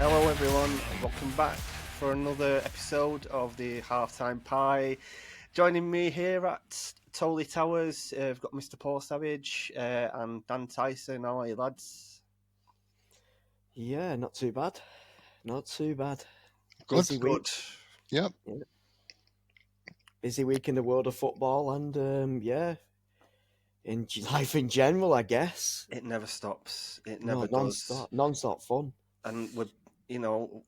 Hello everyone, welcome back for another episode of the Halftime Pie. Joining me here at Tolly Towers, we've got Mr. Paul Savage and Dan Tyson. How are you, lads? Yeah, not too bad. Not too bad. Good. Busy week. Good. Yep. Yeah. Busy week in the world of football and in life in general, I guess. It never stops. It never does. Non-stop fun. And we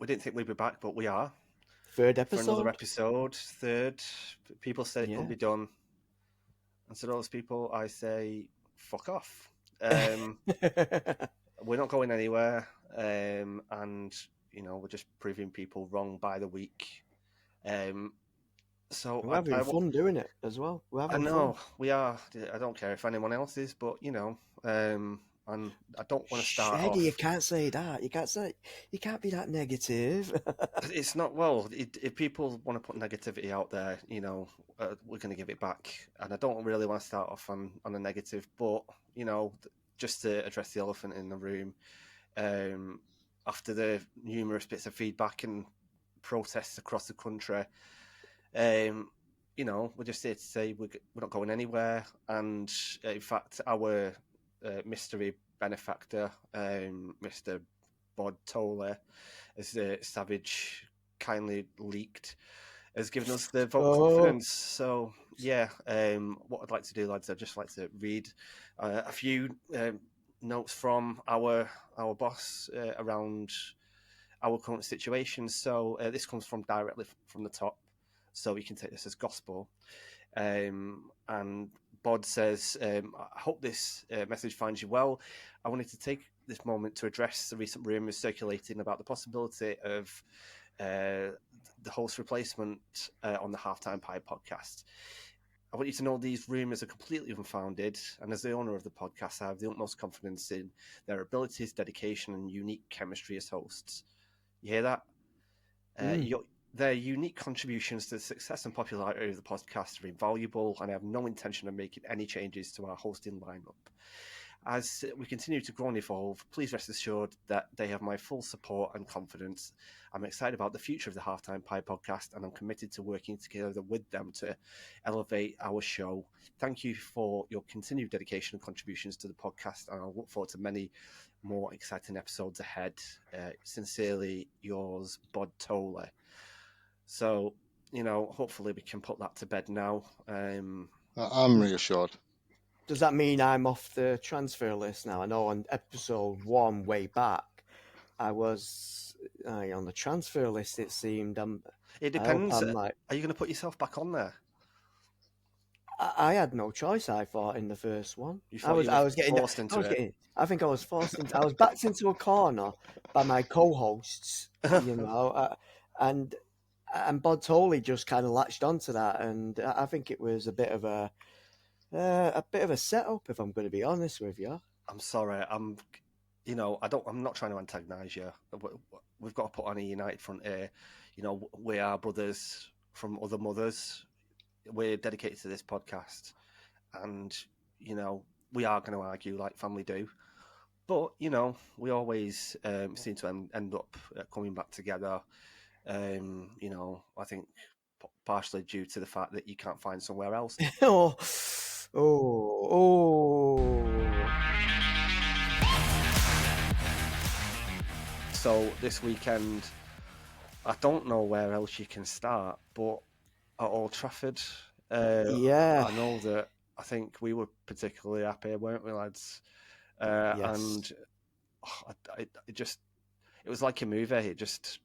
didn't think we'd be back, but we are. Third For another episode. third. People said it couldn't Yeah. be done. And to those people, I say, fuck off. We're not going anywhere, and we're just proving people wrong by the week. So We're having fun doing it as well. I know we are. I don't care if anyone else is, but and I don't want to start Shaggy, off. you can't say that. You can't be that negative. It's not if people want to put negativity out there, we're going to give it back. And I don't really want to start off on a negative, but just to address the elephant in the room, after the numerous bits of feedback and protests across the country, we're just here to say we're not going anywhere. And in fact, our mystery benefactor, Mr. Bod Toller, as Savage kindly leaked, has given us the vote of confidence. So, yeah, what I'd like to do, lads, I'd just like to read a few notes from our boss around our current situation. So this comes from directly from the top, so you can take this as gospel. And Bod says, I hope this message finds you well. I wanted to take this moment to address the recent rumours circulating about the possibility of the host replacement on the Halftime Pie podcast. I want you to know these rumours are completely unfounded, and as the owner of the podcast, I have the utmost confidence in their abilities, dedication, and unique chemistry as hosts. You hear that? Their unique contributions to the success and popularity of the podcast are invaluable, and I have no intention of making any changes to our hosting lineup. As we continue to grow and evolve, please rest assured that they have my full support and confidence. I'm excited about the future of the Halftime Pie podcast, and I'm committed to working together with them to elevate our show. Thank you for your continued dedication and contributions to the podcast, and I'll look forward to many more exciting episodes ahead. Sincerely yours, Bod Toller. So, hopefully we can put that to bed now. I'm reassured. Does that mean I'm off the transfer list now? I know on episode 1 way back, I was on the transfer list, it seemed. It depends. Are you going to put yourself back on there? I had no choice, I thought, in the first one. I was getting forced into it. I think I was forced into I was backed into a corner by my co-hosts, and Bod Tolley just kind of latched onto that, and I think it was a bit of a setup, if I'm going to be honest with you. I'm sorry. I'm not trying to antagonise you. We've got to put on a united front here. We are brothers from other mothers. We're dedicated to this podcast, and we are going to argue like family do. But we always seem to end up coming back together. I think partially due to the fact that you can't find somewhere else. Oh. So this weekend, I don't know where else you can start, but at Old Trafford. Yeah. I know that. I think we were particularly happy, weren't we, lads? Yes. And it was like a movie. It just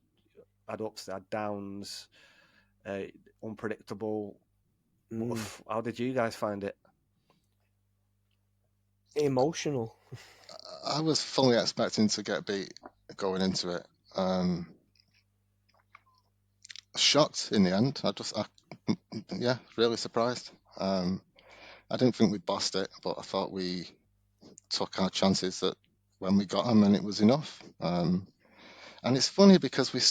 had ups, had downs, unpredictable. How did you guys find it? Emotional. I was fully expecting to get beat going into it. Shocked in the end. Really surprised. I didn't think we'd bossed it, but I thought we took our chances that when we got them, and it was enough. And it's funny because we've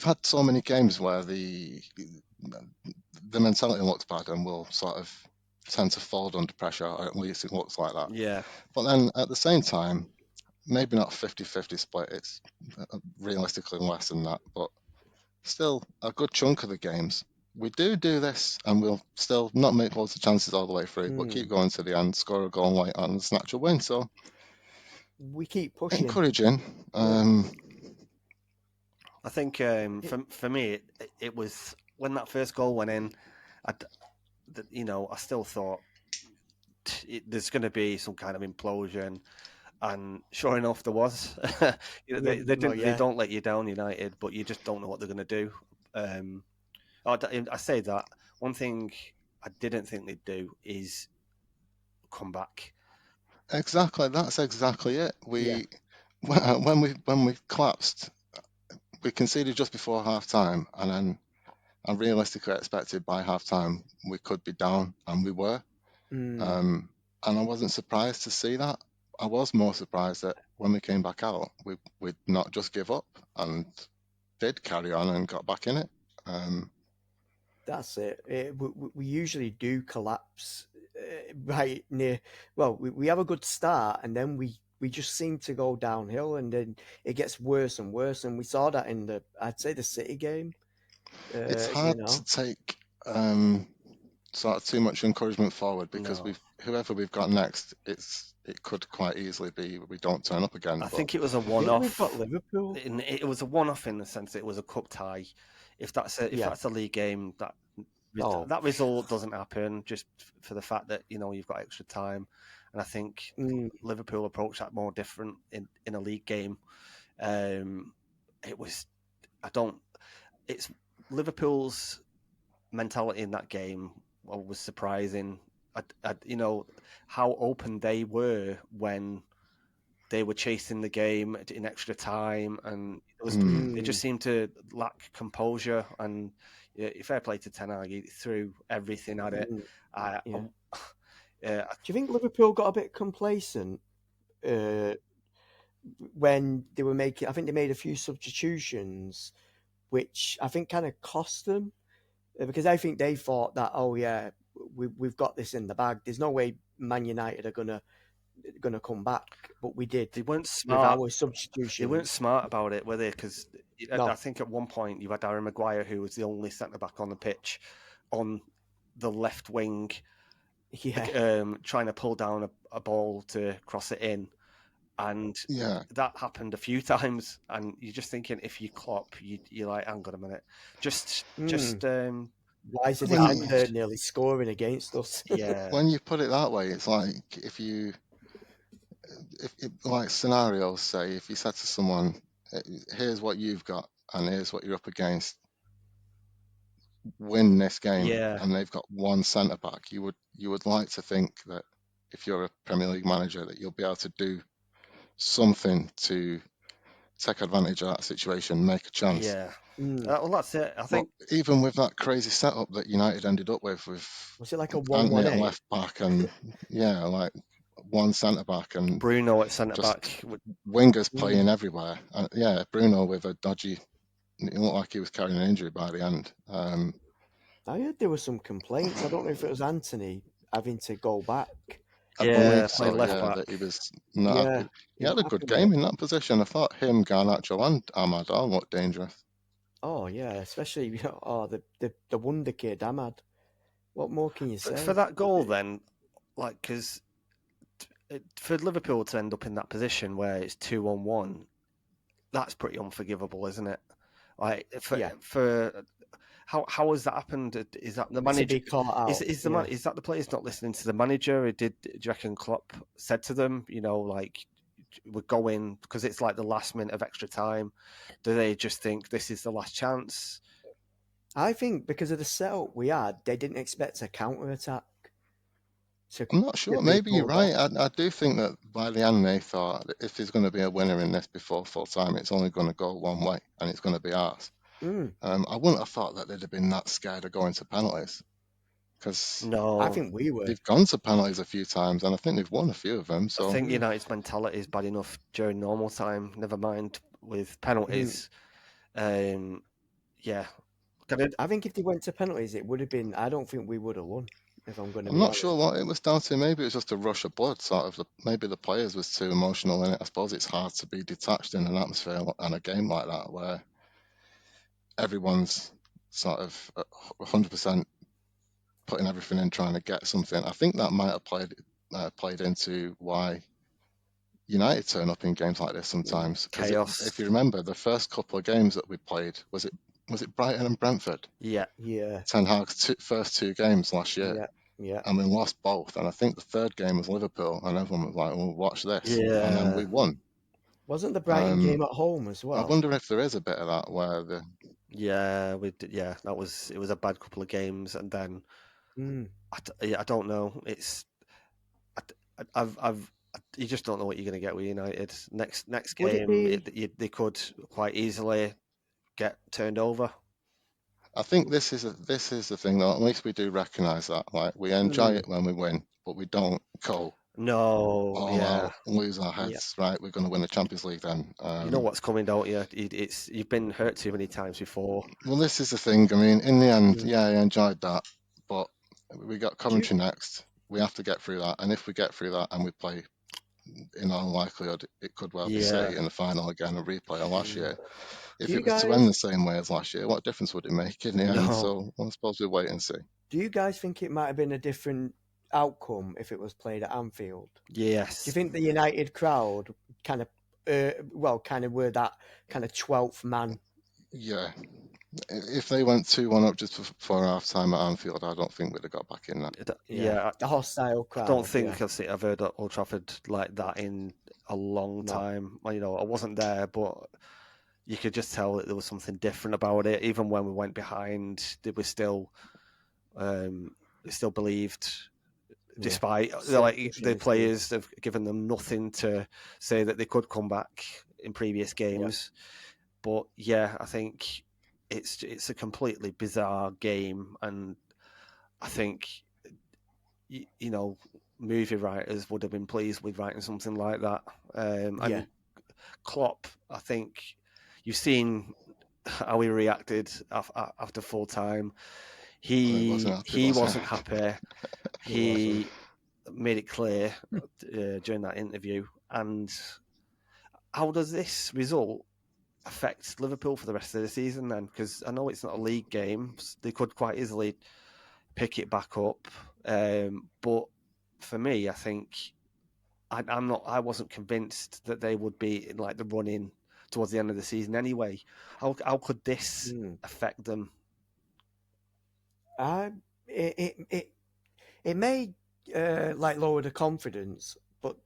had so many games where the mentality looked bad, and we'll sort of tend to fold under pressure, or at least it looks like that. Yeah. But then at the same time, maybe not 50-50 split. It's realistically less than that, but still a good chunk of the games. We do this, and we'll still not make loads of chances all the way through, but keep going to the end, score a goal late on, and snatch a win. So we keep pushing. encouraging. I think for me, it was when that first goal went in. I still thought there's going to be some kind of implosion, and sure enough, there was. They don't let you down, United, but you just don't know what they're going to do. I say that one thing I didn't think they'd do is come back. Exactly, that's exactly it. When we collapsed, we conceded just before half time, and then I realistically expected by half time we could be down, and we were. And I wasn't surprised to see that. I was more surprised that when we came back out, we'd not just give up and did carry on and got back in it. That's it. We usually do collapse right near. Well, we have a good start, and then we just seem to go downhill, and then it gets worse and worse. And we saw that in I'd say the City game. It's hard to take sort of too much encouragement forward because whoever we've got next, it could quite easily be we don't turn up again. I think it was a one-off. We've got Liverpool. It was a one-off in the sense that it was a cup tie. If that's a league game, that result doesn't happen just for the fact that you've got extra time, and I think Liverpool approach that more different in a league game. It's Liverpool's mentality in that game was surprising. How open they were when they were chasing the game in extra time, and they just seemed to lack composure. And fair play to Ten Hag, he threw everything at it. Do you think Liverpool got a bit complacent when they were making? I think they made a few substitutions, which I think kind of cost them, because I think they thought that we've got this in the bag. There's no way Man United are gonna come back, but we did. They weren't smart. With our substitutions. They weren't smart about it, were they? Because I think at one point you had Harry Maguire, who was the only centre back on the pitch, on the left wing, trying to pull down a ball to cross it in, and that happened a few times. And you're just thinking, if you Klopp, you're like, hang on a minute, why is it nearly scoring against us? Yeah. When you put it that way, it's like if like scenarios say, if you said to someone, here's what you've got and here's what you're up against, win this game, and they've got one centre back, you would like to think that if you're a Premier League manager that you'll be able to do something to take advantage of that situation, make a chance. Yeah. Well, that's it. I think even with that crazy setup that United ended up with was it like a 1-1 at left back and like one centre back and Bruno at centre back, wingers playing everywhere. Bruno with a dodgy. It looked like he was carrying an injury by the end. I heard there were some complaints. I don't know if it was Anthony having to go back. I believe so, that he was not happy. He had a good game in that position. I thought him, Garnacho and Ahmad all looked dangerous. Oh yeah, especially the wonder kid Ahmad. What more can you say? For that goal then, like, because for Liverpool to end up in that position where it's 2-on-1, that's pretty unforgivable, isn't it? Like for how has that happened? Is that the manager? Is that the players not listening to the manager? Do you reckon Klopp said to them, like, we're going because it's like the last minute of extra time? Do they just think this is the last chance? I think because of the setup we had, they didn't expect a counter attack. I'm not sure. Maybe you're right. I do think that by the end they thought that if there's going to be a winner in this before full time, it's only going to go one way, and it's going to be ours. I wouldn't have thought that they'd have been that scared of going to penalties, because I think we were. They've gone to penalties a few times, and I think they've won a few of them. So I think United's mentality is bad enough during normal time. Never mind with penalties. I think if they went to penalties, it would have been. I don't think we would have won. if I'm going to I'm be not honest. sure what it was down to. Maybe it was just a rush of blood, sort of. Maybe the players was too emotional in it. I suppose it's hard to be detached in an atmosphere and a game like that where everyone's sort of 100% putting everything in trying to get something. I think that might have played into why United turn up in games like this sometimes. Because Chaos. if you remember, the first couple of games that we played, was it Brighton and Brentford? Yeah. Yeah, Ten Hag's first two games last year, yeah, yeah. and we lost both. And I think the third game was Liverpool, and everyone was like, "Well, watch this," and then Yeah. we won. Wasn't the Brighton game Um, at home as I well? wonder if there is a bit of that where Yeah, we did. Yeah, it was a bad couple of games, and then Mm. I don't know. I, I've you just don't know what you're going to get with United. Next Would it game, be? they could quite easily get turned over. I think this is the thing though. At least we do recognise that. Like we enjoy Mm. it when we win, but we don't go No, all yeah. out, lose our Yeah, heads. Right, we're going to win the Champions League then. You know what's coming, don't you? You've been hurt too many times before. Well, this is the thing. I mean, in the end, mm. yeah, I enjoyed that, but we got Do you? Coventry next. We have to get through that, and if we get through that and we play, in all likelihood, it could well be Yeah. City in the final again, a replay of last Mm. year. Do If you it was to end guys? the same way as last year, what difference would it make in the end? No. So I suppose we wait and see. Do you guys think it might have been a different outcome if it was played at Anfield? Do you Yes. think the United crowd kind of, kind of were that kind of 12th man? Yeah, if they went 2-1 up just before half time at Anfield, I don't think we'd have got back in that. Yeah, Yeah. the hostile I don't crowd. think Yeah, I've heard at Old Trafford like that in a long no. time. You know, I wasn't there, but you could just tell that there was something different about it. Even when we went behind, they were still believed, despite Still like pushing the us through. players have given them nothing to say that they could come back in previous games. But yeah, I think it's a completely bizarre game, and I think you know movie writers would have been pleased with writing something like that. Yeah. And Klopp, I think you've seen how he reacted after full time. Well, he wasn't happy, He was wasn't he? happy. He wasn't. He made it clear during that interview. And how does this result affect Liverpool for the rest of the season then? Because I know it's not a league game; they could quite easily pick it back up. But for me, I think I'm not. I wasn't convinced that they would be in like the running towards the end of the season anyway. How could this affect them? It may like lower the confidence, but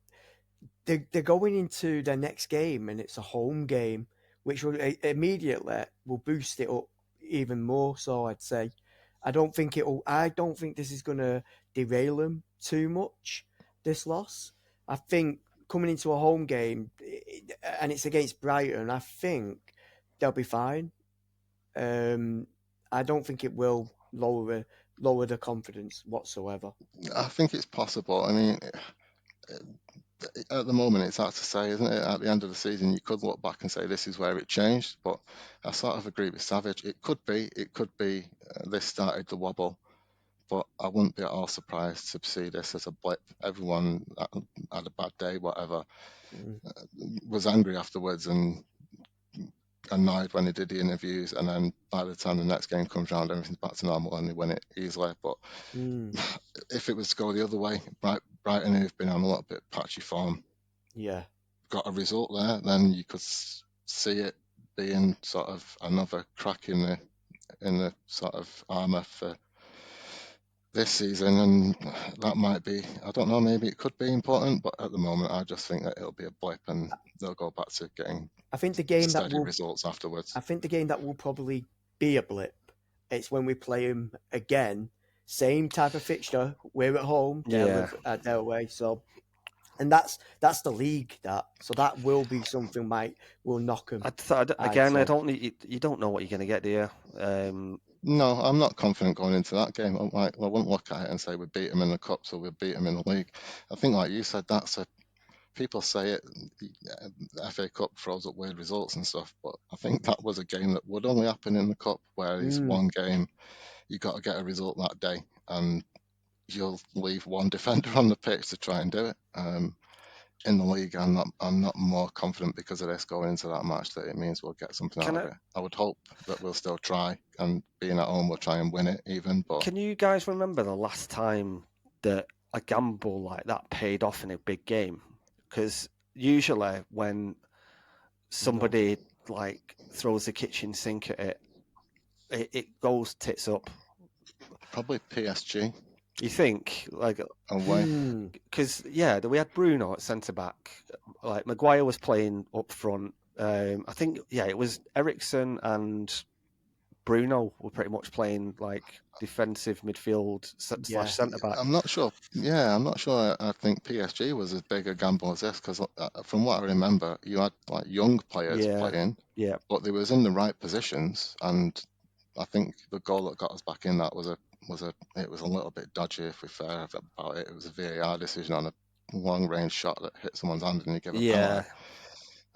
they're going into their next game and it's a home game, which will immediately will boost it up even more. So I'd say I don't think this is going to derail them too much. This loss, I think, coming into a home game and it's against Brighton, I think they'll be fine. I don't think it will lower the confidence whatsoever. I think it's possible. I mean, at the moment, it's hard to say, isn't it? At the end of the season, you could look back and say this is where it changed, but I sort of agree with Savage. It could be this started the wobble, but I wouldn't be at all surprised to see this as a blip. Everyone had a bad day, whatever, was angry afterwards and annoyed when they did the interviews, and then by the time the next game comes around, everything's back to normal and they win it easily. But if it was to go the other way, Brighton, who've been on a little bit patchy form, got a result there, then you could see it being sort of another crack in the sort of armour for this season, and that might be, I don't know, maybe it could be important, but at the moment I just think that it'll be a blip and they'll go back to getting I think the game that steady will results afterwards. I think the game that will probably be a blip. It's when we play them again, same type of fixture. We're at home, they're away. So, and that's the league so that will be something will knock them. I don't. You don't know what you're going to get, do you? No, I'm not confident going into that game. I wouldn't look at it and say we beat them in the cup, so we beat them in the league. I think, like you said, people say it. The FA Cup throws up weird results and stuff, but I think that was a game that would only happen in the cup, whereas one game you got to get a result that day, and you'll leave one defender on the pitch to try and do it. In the league, I'm not more confident because of this going into that match that it means we'll get something out of it. I would hope that we'll still try, and being at home, we'll try and win it even. But can you guys remember the last time that a gamble like that paid off in a big game? Because usually when somebody like throws the kitchen sink at it goes tits up. Probably PSG. You think like away? Because we had Bruno at centre back. Like Maguire was playing up front. I think it was Eriksen and Bruno were pretty much playing like defensive midfield slash centre back. I'm not sure. Yeah, I'm not sure. I think PSG was as big a gamble as this because from what I remember, you had like young players playing, but they was in the right positions, and I think the goal that got us back in that was a little bit dodgy, if we're fair about it. It was a VAR decision on a long range shot that hit someone's hand and you give a penalty.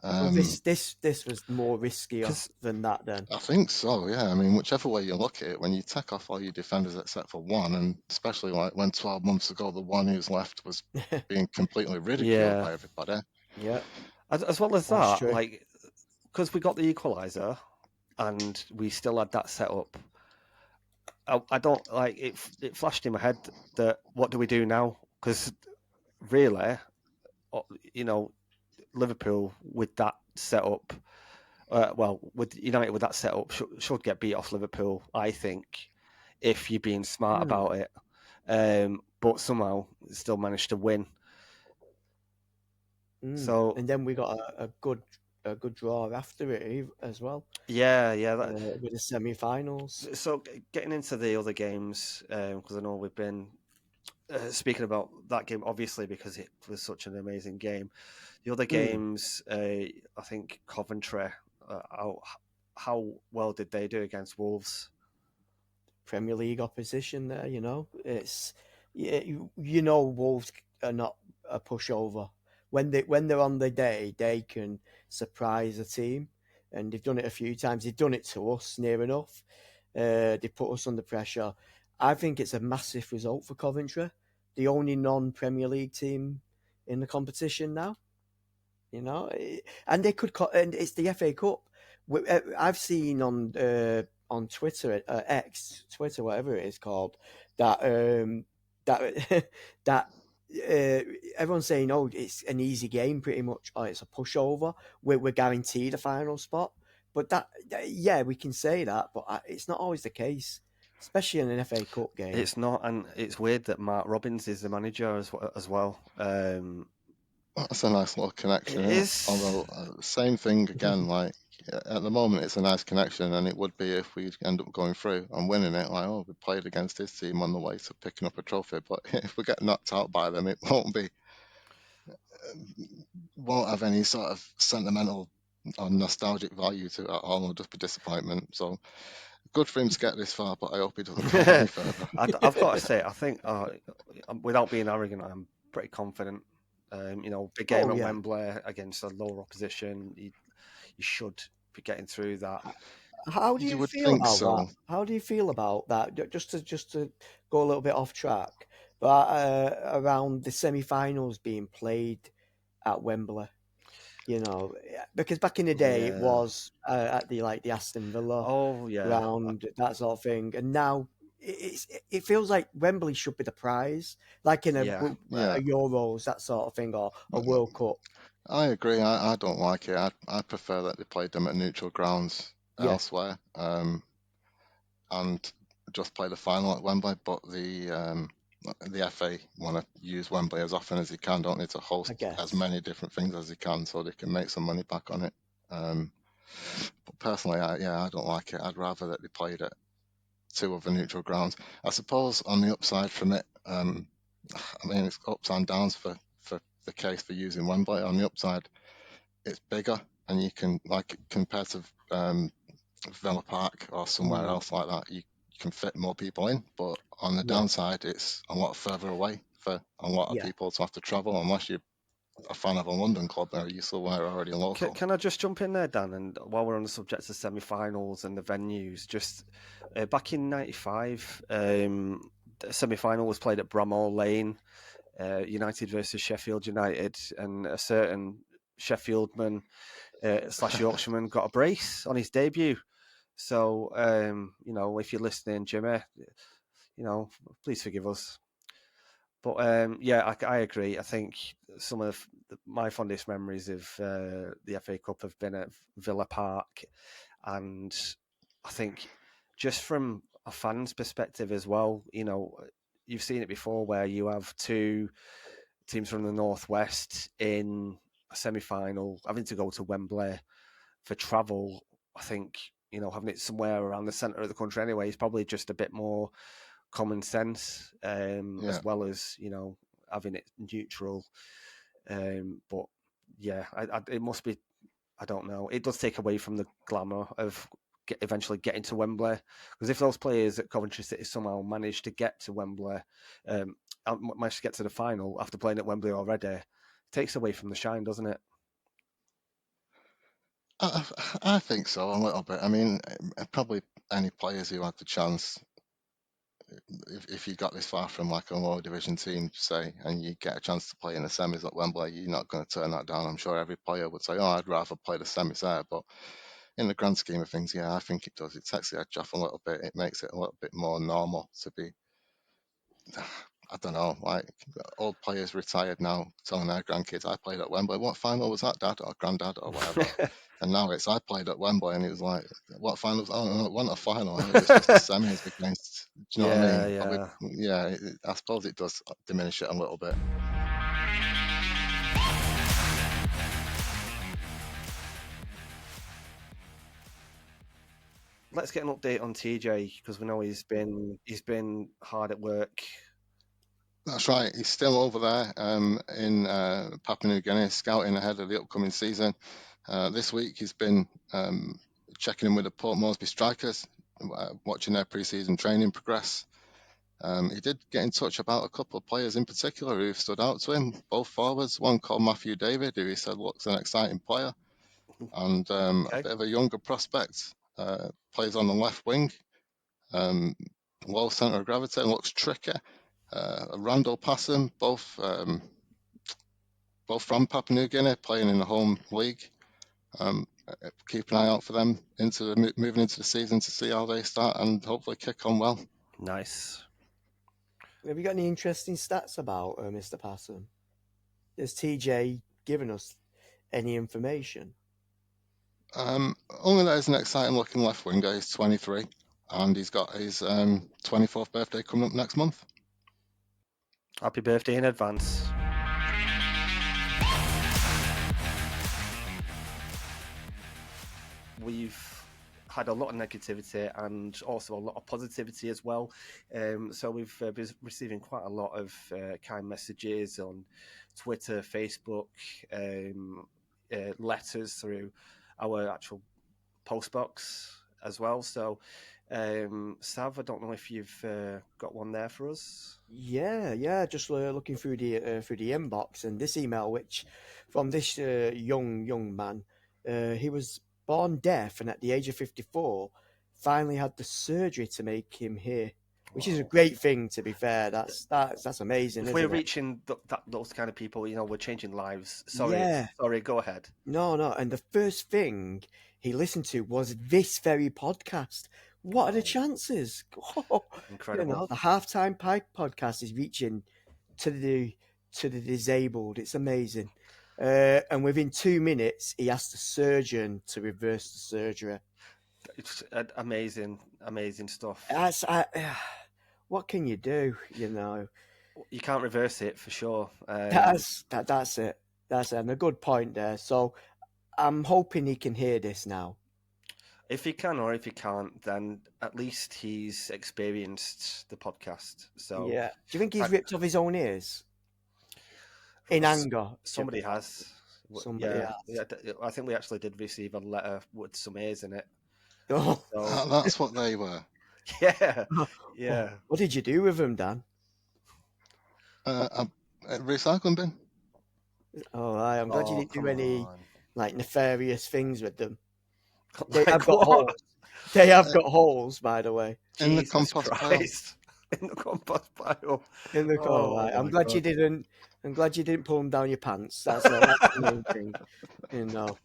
Well, this was more riskier than that then. I think so, yeah. I mean, whichever way you look at it, when you take off all your defenders except for one, and especially like when 12 months ago the one who's left was being completely ridiculed by everybody. Yeah. As well as that, like, because we got the equaliser and we still had that set up, I don't like it. It flashed in my head that what do we do now? Because really, Liverpool with that setup, with United with that setup should get beat off Liverpool, I think, if you're being smart about it. But somehow still managed to win. So and then we got a good draw after it as well. With the semi-finals. So getting into the other games, because I know we've been speaking about that game, obviously, because it was such an amazing game. The other games, I think Coventry, how well did they do against Wolves? Premier League opposition there, it's Wolves are not a pushover. When they're on the day, they can surprise a team, and they've done it a few times. They've done it to us near enough. They put us under pressure. I think it's a massive result for Coventry, the only non-Premier League team in the competition now. And they could, and it's the FA Cup. I've seen on Twitter, X, Twitter, whatever it is called, that everyone's saying, "Oh, it's an easy game, pretty much. Oh, it's a pushover. We're guaranteed a final spot." But we can say that, but it's not always the case, especially in an FA Cup game. It's not, and it's weird that Mark Robbins is the manager as well. That's a nice little connection. Although, same thing again. Like at the moment, it's a nice connection, and it would be if we end up going through and winning it. Like, we played against his team on the way to picking up a trophy. But if we get knocked out by them, it won't have any sort of sentimental or nostalgic value to it at all. It'll just be disappointment. So good for him to get this far, but I hope he doesn't go any further. I've got to say, I think without being arrogant, I'm pretty confident. Big game at Wembley against a lower opposition. You should be getting through that. How do you feel about that? How do you feel about that? Just to go a little bit off track, but around the semi-finals being played at Wembley, because back in the day it was at the Aston Villa ground, that sort of thing, and now it feels like Wembley should be the prize, like in a Euros, that sort of thing, or a World Cup. I agree. I don't like it. I prefer that they played them at neutral grounds elsewhere, and just play the final at Wembley. But the FA want to use Wembley as often as they can, don't they, to host as many different things as they can, so they can make some money back on it. But personally, I don't like it. I'd rather that they played at two other neutral grounds. I suppose on the upside from it, I mean, it's ups and downs for the case for using Wembley. On the upside, it's bigger, and you can, like, compared to Villa Park or somewhere else like that, you can fit more people in. But on the downside, it's a lot further away for a lot of people to have to travel, unless you're a fan of a London club or you somewhere already local. Can I just jump in there, Dan? And while we're on the subject of semi-finals and the venues, just back in '95, semi-final was played at Bramall Lane, United versus Sheffield United, and a certain Sheffieldman / Yorkshireman got a brace on his debut. So, if you're listening, Jimmy, please forgive us. But I agree. I think some of my fondest memories of the FA Cup have been at Villa Park, and I think just from a fan's perspective as well, you've seen it before where you have two teams from the Northwest in a semi-final having to go to Wembley for travel. I think, having it somewhere around the centre of the country anyway is probably just a bit more common sense, as well as, having it neutral. But yeah, it must be, I don't know. It does take away from the glamour of eventually getting to Wembley, because if those players at Coventry City somehow manage to get to Wembley, manage to get to the final after playing at Wembley already, it takes away from the shine, doesn't it? I think so, a little bit. I mean, probably any players who had the chance, if you got this far from like a lower division team, say, and you get a chance to play in the semis at Wembley, you're not going to turn that down. I'm sure every player would say, "Oh, I'd rather play the semis there." But in the grand scheme of things, yeah, I think it does. It takes the edge off a little bit. It makes it a little bit more normal to be, I don't know, like old players retired now telling their grandkids, "I played at Wembley. What final was that, Dad or Granddad or whatever?" And now it's, "I played at Wembley," and it was like, "What final was? Oh, no, it wasn't a final. It was just the semis against." Do you know what I mean? Yeah. I suppose it does diminish it a little bit. Let's get an update on TJ, because we know he's been hard at work. That's right. He's still over there in Papua New Guinea, scouting ahead of the upcoming season. This week he's been checking in with the Port Moresby Strikers, watching their pre-season training progress. He did get in touch about a couple of players in particular who've stood out to him, both forwards. One called Matthew David, who he said looks an exciting player, and a bit of a younger prospect, plays on the left wing, low centre of gravity, and looks tricky. Randall Passam, both from Papua New Guinea, playing in the home league. Keep an eye out for them moving into the season to see how they start and hopefully kick on well. Nice. Have you got any interesting stats about Mr. Passam? Has TJ given us any information? Only that he's an exciting looking left winger. He's 23 and he's got his 24th birthday coming up next month. Happy birthday in advance. We've had a lot of negativity and also a lot of positivity as well. So we've been receiving quite a lot of kind messages on Twitter, Facebook, letters through our actual postbox as well. So, Sav, I don't know if you've got one there for us. Yeah. Just looking through the inbox, and this email, which from this young man, he was born deaf, and at the age of 54, finally had the surgery to make him hear, which is a great thing. To be fair, that's amazing. If we're reaching those kind of people, we're changing lives. Sorry, go ahead. No, and the first thing he listened to was this very podcast. What are the chances? Incredible. The Halftime Pike podcast is reaching to the disabled. It's amazing. And within 2 minutes, he asked the surgeon to reverse the surgery. It's amazing stuff. What can you do? You can't reverse it for sure. That's it. And a good point there. So I'm hoping he can hear this now. If he can, or if he can't, then at least he's experienced the podcast. So yeah. Do you think he's ripped off his own ears? In anger. Somebody has. Has. Yeah, I think we actually did receive a letter with some ears in it. Oh. So, that's what they were. Yeah. What did you do with them, Dan? A recycling bin. Oh, I'm glad you didn't do any nefarious things with them. They have got holes. They have got holes, by the way. In the compost pile. in the compost pile. In the car, Oh, right. I'm my glad you God. didn't. I'm glad you didn't pull them down your pants. That's the main thing. You know.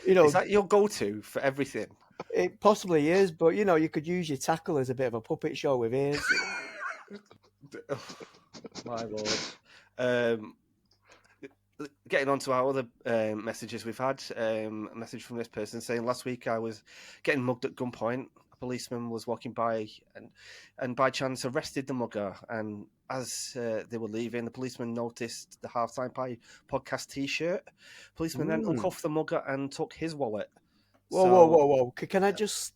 Is that your go-to for everything? It possibly is, but you could use your tackle as a bit of a puppet show with ears. My lord. Getting on to our other messages we've had. A message from this person saying, last week I was getting mugged at gunpoint. A policeman was walking by and by chance arrested the mugger. And as they were leaving, the policeman noticed the Halftime Pie podcast T-shirt. Policeman then uncuffed the mugger and took his wallet. Whoa! Can I just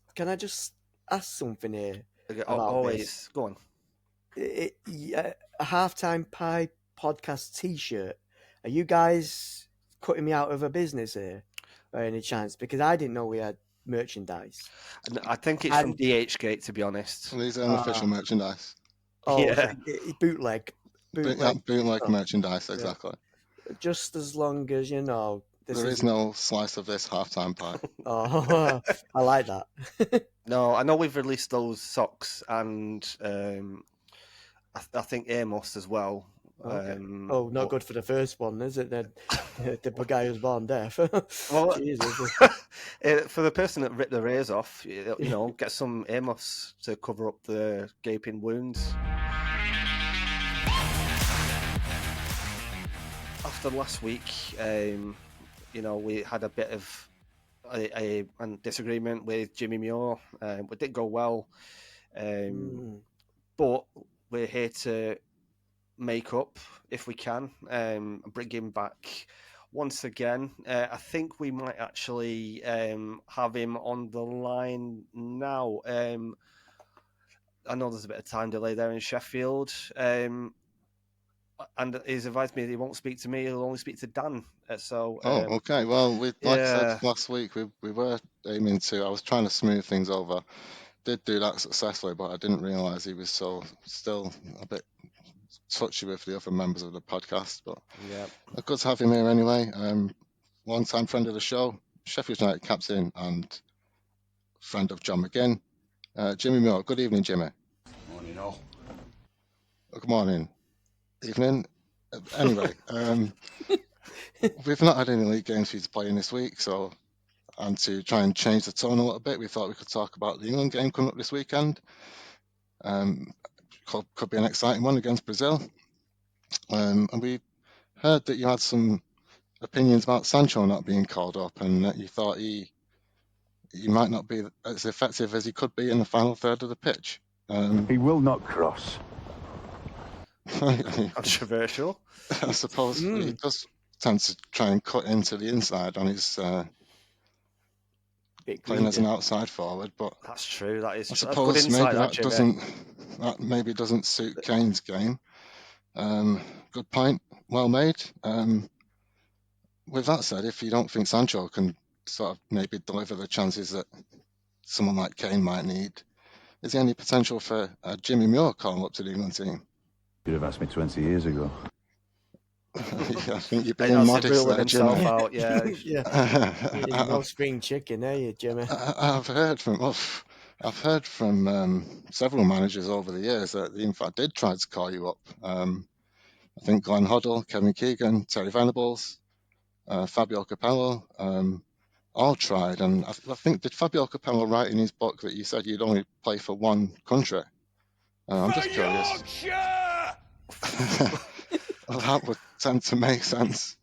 ask something here about always this? Go on. A Halftime Pie podcast T-shirt. Are you guys cutting me out of a business here, by any chance? Because I didn't know we had merchandise. I think it's from DHgate, to be honest. These are unofficial merchandise. Oh, yeah. Bootleg merchandise, exactly. Just as long as there is no slice of this halftime pie. Oh, I like that. No, I know we've released those socks and I think Amos as well. Okay. Not good for the first one, is it? Then the guy who's born deaf. Well, Jesus. For the person that ripped their ears off, get some Amos to cover up the gaping wounds. After last week, we had a bit of a disagreement with Jimmy Muir. It didn't go well, but we're here to make up if we can, bring him back once again. I think we might actually have him on the line now. I know there's a bit of time delay there in Sheffield, and he's advised me that he won't speak to me, he'll only speak to Dan. Okay. Well, like I said last week, we were aiming to, I was trying to smooth things over. Did do that successfully, but I didn't realise he was still a bit touchy with the other members of the podcast. But yeah, good to have him here anyway. Long-time friend of the show, Sheffield United captain and friend of John McGinn, Jimmy Muir. Good evening, Jimmy. Morning, all. Good morning. Evening. Anyway, we've not had any league games for you to play in this week, and to try and change the tone a little bit, we thought we could talk about the England game coming up this weekend. Could be an exciting one against Brazil. And we heard that you had some opinions about Sancho not being called up, and that you thought he might not be as effective as he could be in the final third of the pitch. He will not cross. Controversial. I suppose he does tend to try and cut into the inside on his playing as an outside forward, but that's true. That is. I suppose maybe that doesn't suit Kane's game. Good point. Well made. With that said, if you don't think Sancho can sort of maybe deliver the chances that someone like Kane might need, is there any potential for Jimmy Muir calling up to the England team? You'd have asked me 20 years ago. Yeah, I think you're being modest there, Jimmy. Out, yeah. No spring chicken, are you, Jimmy? I've heard from several managers over the years that they in fact did try to call you up. I think Glenn Hoddle, Kevin Keegan, Terry Venables, Fabio Capello, all tried. And I think, did Fabio Capello write in his book that you said you'd only play for one country? I'm just curious. Well, that would tend to make sense.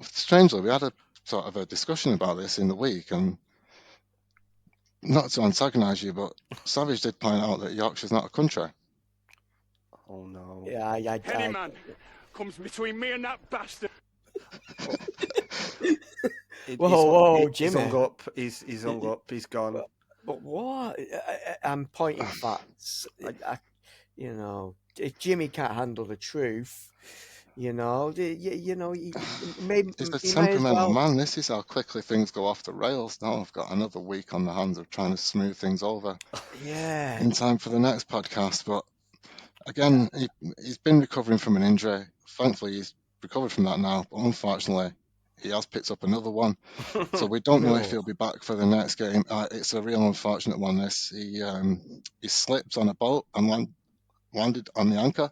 Strangely, we had a sort of a discussion about this in the week, and not to antagonise you, but Savage did point out that Yorkshire's not a country. Oh no! Yeah, Any man comes between me and that bastard. Whoa, Jimmy! He's hung up. He's gone. But what? I'm pointing facts. If Jimmy can't handle the truth, maybe he's a temperamental man. This is how quickly things go off the rails. Now I've got another week on the hands of trying to smooth things over. Yeah. In time for the next podcast, but again, he's been recovering from an injury. Thankfully, he's recovered from that now. But unfortunately, he has picked up another one. So we don't know if No. he'll be back for the next game. It's a real unfortunate one. This he slipped on a boat and landed on the anchor.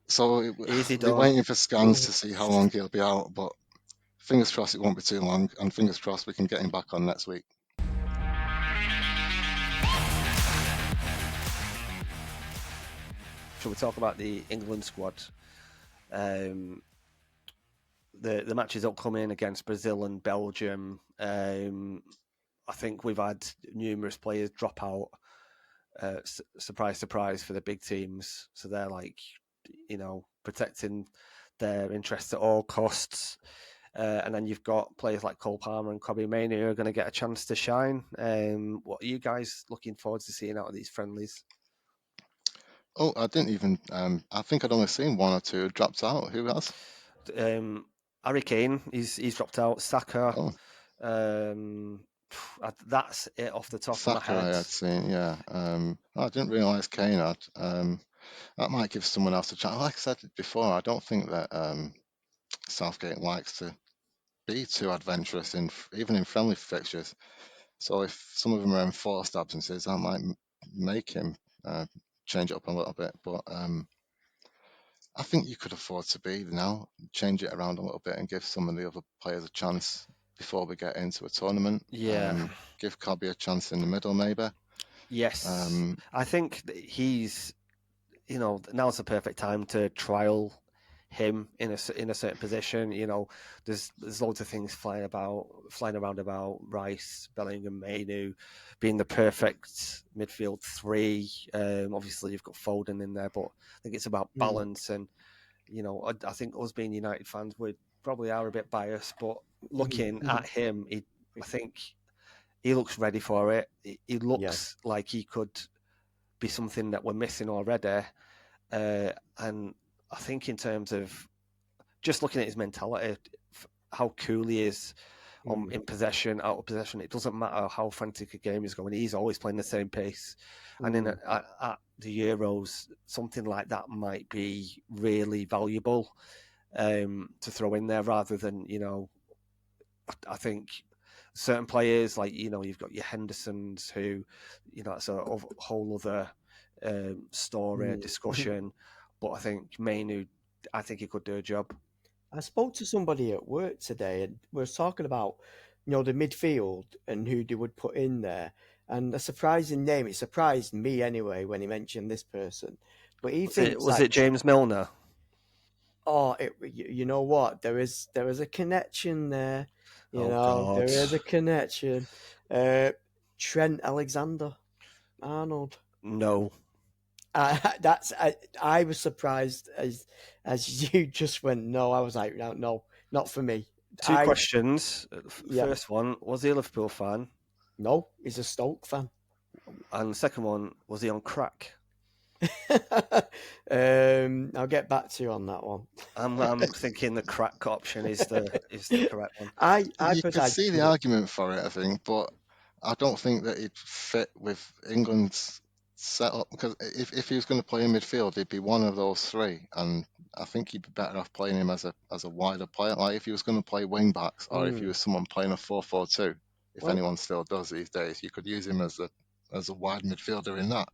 So Easy we're done. waiting for scans to see how long he'll be out. But fingers crossed it won't be too long, and fingers crossed we can get him back on next week. Shall we talk about the England squad? The matches upcoming against Brazil and Belgium. I think we've had numerous players drop out. Surprise, surprise for the big teams. So they're like, protecting their interests at all costs. And then you've got players like Cole Palmer and Kobbie Mainoo who are going to get a chance to shine. What are you guys looking forward to seeing out of these friendlies? Oh, I didn't even. I think I'd only seen one or two dropped out. Who has? Harry Kane, he's dropped out. Saka. Oh, That's it off the top of my Saka I head. had seen. Yeah. I didn't realise Kane had. That might give someone else a chance. Like I said before, I don't think that Southgate likes to be too adventurous even in friendly fixtures. So if some of them are enforced absences, that might make him change it up a little bit. But I think you could afford to be now, change it around a little bit and give some of the other players a chance before we get into a tournament. Yeah. Give Kobbie a chance in the middle, maybe. Yes. I think that he's, now's the perfect time to trial him in a certain position. There's loads of things flying around about Rice, Bellingham, Mainoo being the perfect midfield three. Obviously you've got Foden in there, but I think it's about balance. And I think us being United fans, we probably are a bit biased, but looking at him, I think he looks ready for it. He looks like he could be something that we're missing already. And I think in terms of just looking at his mentality, how cool he is in possession, out of possession, it doesn't matter how frantic a game is going. He's always playing the same pace. And then at the Euros, something like that might be really valuable to throw in there rather than, I think certain players like, you've got your Hendersons who, it's a whole other story, discussion. But I think Mainoo, I think he could do a job. I spoke to somebody at work today and we were talking about, the midfield and who they would put in there. And a surprising name, it surprised me anyway when he mentioned this person. But he Was it James Milner? Oh, you know what? There is a connection there. God. There is a connection. Trent Alexander-Arnold. No. I was surprised as you just went no. I was like no, not for me. Two questions. First one, was he a Liverpool fan? No, he's a Stoke fan. And the second one, was he on crack? I'll get back to you on that one. I'm thinking the crack option is the correct one. You could see the argument for it, I think, but I don't think that he'd fit with England's setup because if he was going to play in midfield, he'd be one of those three, and I think he'd be better off playing him as a wider player. Like if he was going to play wing backs, or if he was someone playing a 4-4-2, if anyone still does these days, you could use him as a wide midfielder in that.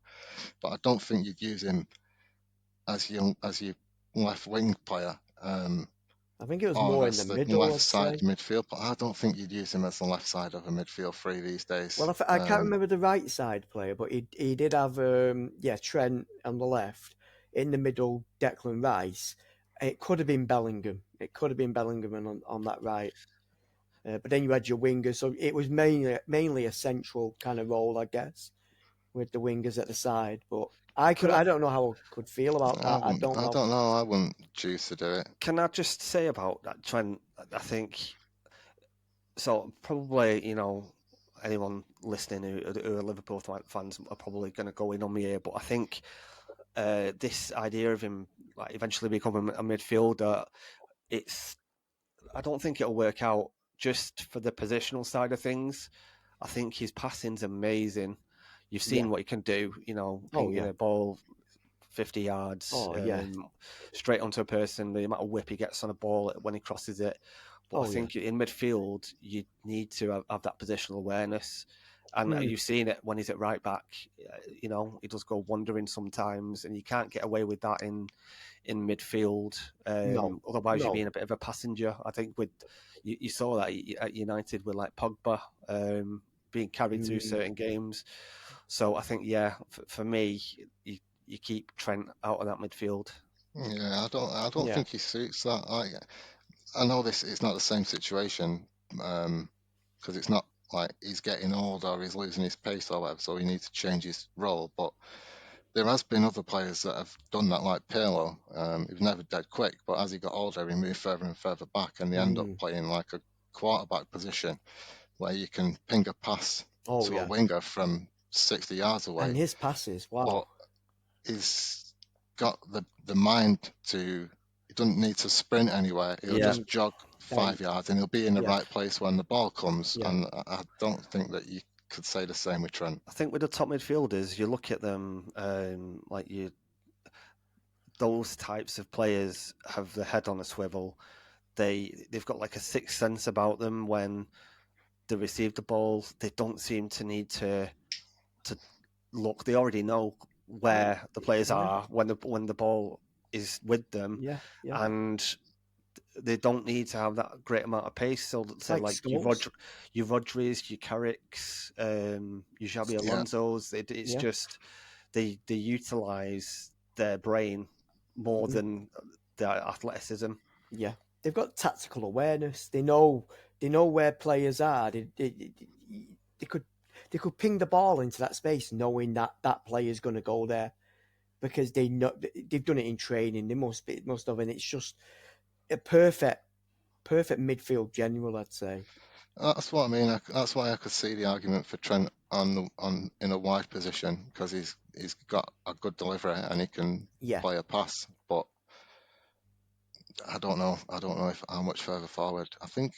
But I don't think you'd use him as your left wing player. I think it was more in the middle. Left side midfield, but I don't think you'd use him as the left side of a midfield three these days. Well, I can't remember the right side player, but he did have Trent on the left, in the middle Declan Rice. It could have been Bellingham. It could have been Bellingham on that right. But then you had your wingers, so it was mainly a central kind of role, I guess, with the wingers at the side. But I don't know how I could feel about that. I don't know. I wouldn't choose to do it. Can I just say about that Trent? I think so. Probably, anyone listening who are Liverpool fans are probably going to go in on me here, but I think this idea of him like eventually becoming a midfielder, I don't think it'll work out just for the positional side of things. I think his passing's amazing. You've seen what he can do, pinging a ball 50 yards, Oh, yeah. straight onto a person, the amount of whip he gets on a ball when he crosses it. But I think in midfield, you need to have that positional awareness. And you've seen it when he's at right back. You know, he does go wandering sometimes, and you can't get away with that in midfield. No. Otherwise, you're being a bit of a passenger. I think you saw that at United with like Pogba being carried through certain games. So I think, for me, you keep Trent out of that midfield. Yeah, I don't think he suits that. I know it's not the same situation, because it's not like he's getting old or he's losing his pace or whatever, so he needs to change his role. But there has been other players that have done that, like Pirlo. He was never dead quick, but as he got older, he moved further and further back, and they end up playing like a quarterback position where you can ping a pass to a winger from 60 yards away. And his passes, wow. But he's got the mind to. He doesn't need to sprint anywhere. He'll just jog 5 yards, and he'll be in the right place when the ball comes. Yeah. And I don't think that you could say the same with Trent. I think with the top midfielders, you look at them those types of players have the head on a swivel. They've got like a sixth sense about them when they receive the ball. They don't seem to need to look. They already know where the players are when the ball is with them, and they don't need to have that great amount of pace. So like your Rodris, your Carricks, your Xabi Alonso's, it's just they utilise their brain more than their athleticism. Yeah, they've got tactical awareness. They know where players are. They could ping the ball into that space, knowing that player's going to go there, because they know they've done it in training. They must have, and it's just a perfect midfield general, I'd say. That's what I mean. That's why I could see the argument for Trent in a wide position, because he's got a good delivery and he can play a pass. But I don't know if how much further forward. I think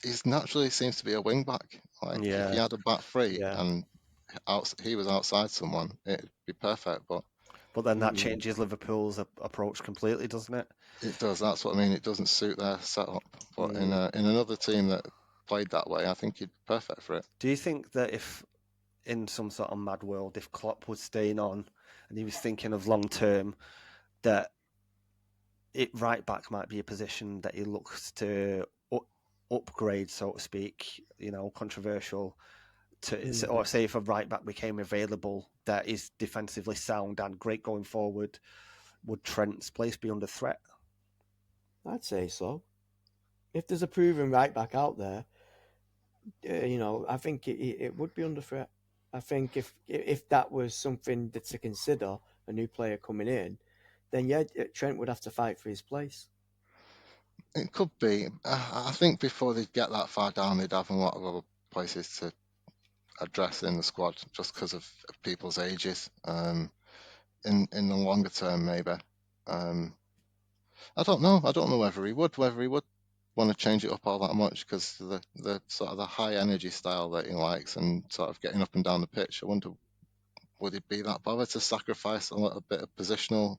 he's naturally seems to be a wing back. Like if he had a back three and he was outside someone, it'd be perfect. But then that changes Liverpool's approach completely, doesn't it? It does. That's what I mean. It doesn't suit their setup. But in another team that played that way, I think he'd be perfect for it. Do you think that if in some sort of mad world, if Klopp was staying on and he was thinking of long term, that right back might be a position that he looks to upgrade, so to speak, controversial, or say if a right back became available that is defensively sound and great going forward, would Trent's place be under threat? I'd say so. If there's a proven right back out there, I think it would be under threat. I think if that was something to consider, a new player coming in, then Trent would have to fight for his place. It could be. I think before they get that far down, they'd have a lot of other places to address in the squad, just because of people's ages. In the longer term, maybe. I don't know. I don't know whether he would want to change it up all that much, because the sort of the high energy style that he likes and sort of getting up and down the pitch. I wonder, would he be that bothered to sacrifice a little bit of positional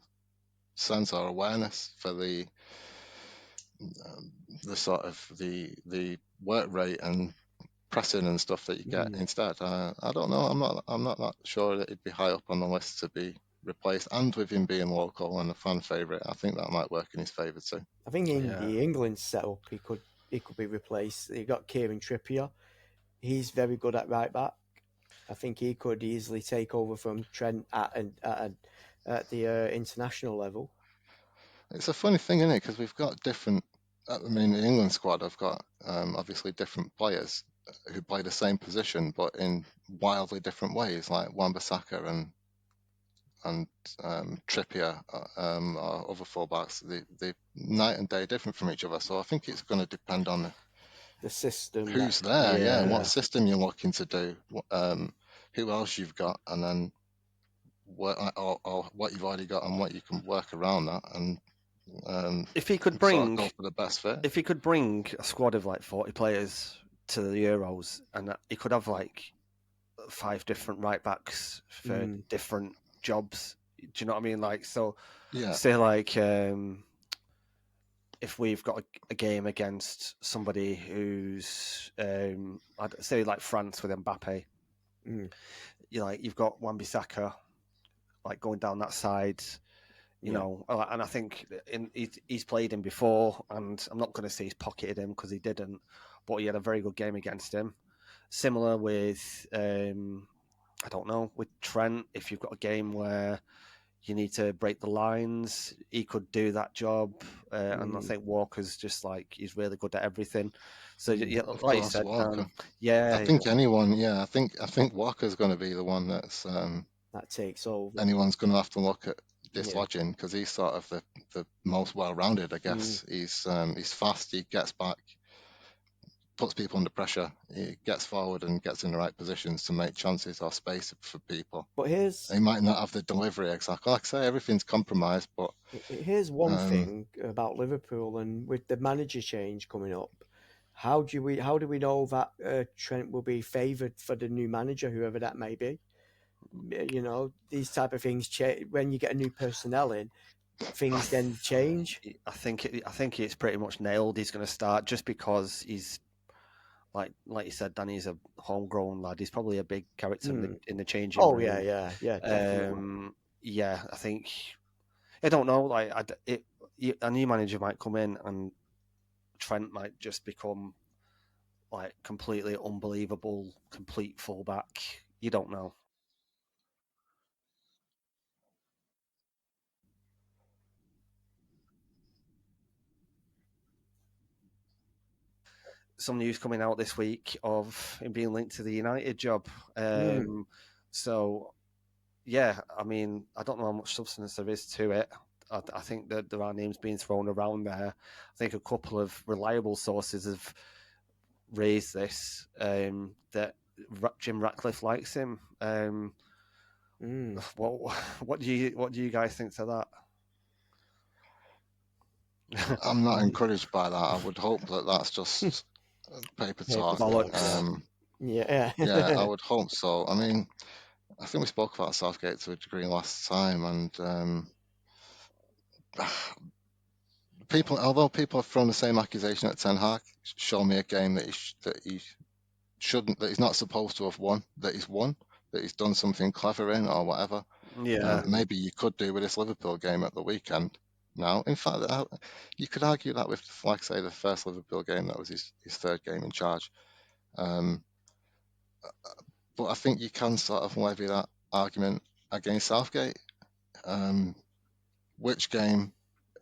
sense or awareness for the sort of the work rate and pressing and stuff that you get instead? I don't know. I'm not that sure that he'd be high up on the list to be replaced, and with him being local and a fan favourite, I think that might work in his favour too. I think in the England setup, he could be replaced. You got Kieran Trippier. He's very good at right back. I think he could easily take over from Trent at the international level. It's a funny thing, isn't it? Because we've got different. I mean, the England squad have got obviously different players who play the same position, but in wildly different ways, like Wan-Bissaka and Trippier, or other fullbacks. They night and day different from each other. So I think it's going to depend on the system, who's there, what system you're looking to do, who else you've got, and then or what you've already got and what you can work around that. And if he could bring go for the best fit. If he could bring a squad of like 40 players to the Euros, and he could have like 5 different right backs for different jobs, you know what I mean? Like, so Yeah. say like if we've got a game against somebody who's I'd say like France with Mbappe, you've got Wan-Bissaka like going down that side. You know, and I think he's played him before, and I'm not going to say he's pocketed him because he didn't, but he had a very good game against him. Similar with, I don't know, with Trent, if you've got a game where you need to break the lines, he could do that job. And I think Walker's just like, he's really good at everything. So, yeah, Of like you course, said, Walker. yeah. I think anyone, I think Walker's going to be the one that's that takes over. anyone's going to have to look at dislodging because he's sort of the most well-rounded, I guess. He's fast, he gets back, puts people under pressure, he gets forward and gets in the right positions to make chances or space for people. But He might not have the delivery exactly. Like I say, everything's compromised, but here's one thing about Liverpool, and with the manager change coming up, how do we know that Trent will be favoured for the new manager, whoever that may be? You know, these type of things change when you get a new personnel in. Things then change. I think it's pretty much nailed. He's going to start just because he's like you said, Danny's a homegrown lad. He's probably a big character in the changing room. Yeah, definitely. Yeah, I think I don't know. Like a new manager might come in and Trent might just become like completely unbelievable, complete fullback. You don't know. Some news coming out this week of him being linked to the United job. So, yeah, I mean, I don't know how much substance there is to it. I think that there are names being thrown around there. I think a couple of reliable sources have raised this that Jim Ratcliffe likes him. What do you guys think to that? I'm not encouraged by that. I would hope that that's just paper talk. Yeah. I would hope so. I mean, I think we spoke about Southgate to a degree last time, and although people have thrown the same accusation at Ten Hag, show me a game that he shouldn't, that he's not supposed to have won, that he's won, that he's done something clever in or whatever. Yeah. Maybe you could do with this Liverpool game at the weekend. Now, in fact, you could argue that with, like I say, the first Liverpool game, that was his third game in charge. But I think you can sort of levy that argument against Southgate. Which game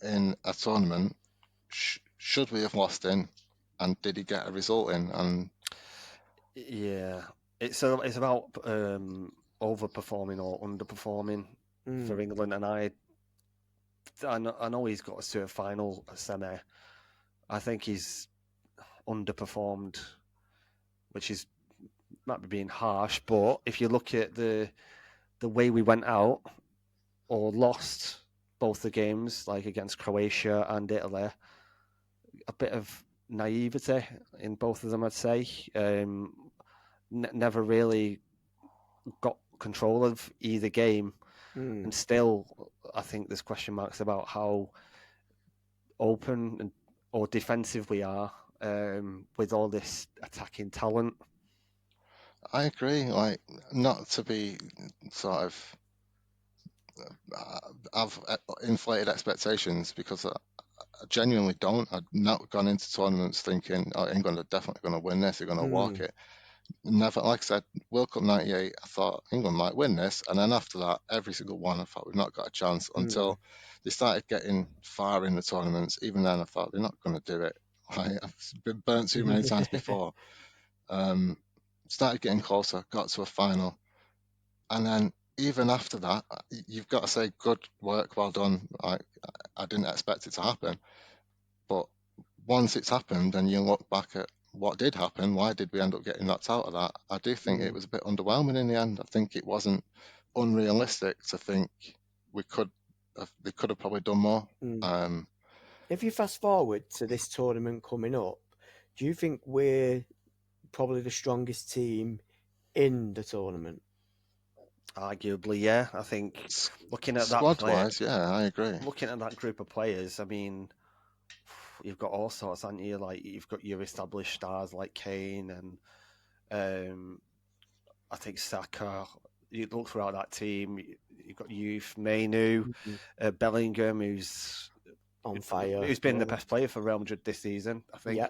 in a tournament should we have lost in, and did he get a result in? And yeah, it's about overperforming or underperforming for England, and I know he's got us to a final, a semi. I think he's underperformed, which is might be being harsh, but if you look at the way we went out or lost both the games, like against Croatia and Italy, a bit of naivety in both of them, I'd say. Never really got control of either game, and still, I think there's question marks about how open or defensive we are with all this attacking talent. I agree. Like, not to be sort of have inflated expectations, because I genuinely don't. I've not gone into tournaments thinking, oh, England are definitely going to win this, they're going to walk it. Never, like I said, World Cup '98, I thought England might win this, and then after that, every single one, I thought we've not got a chance until they started getting far in the tournaments. Even then, I thought they're not going to do it. I've been burnt too many times before. Started getting closer, got to a final, and then even after that, you've got to say good work, well done. I didn't expect it to happen, but once it's happened and you look back at what did happen, why did we end up getting knocked out of that? I do think it was a bit underwhelming in the end. I think it wasn't unrealistic to think they could have probably done more. If you fast forward to this tournament coming up, do you think we're probably the strongest team in the tournament? Arguably, yeah. I think looking at that Squad-wise, yeah, I agree. Looking at that group of players, I mean, you've got all sorts, haven't you? Like you've got your established stars like Kane and I think Saka. You look throughout that team. You've got youth Mainu, Bellingham, who's on fire, who's been the best player for Real Madrid this season. I think. Yeah.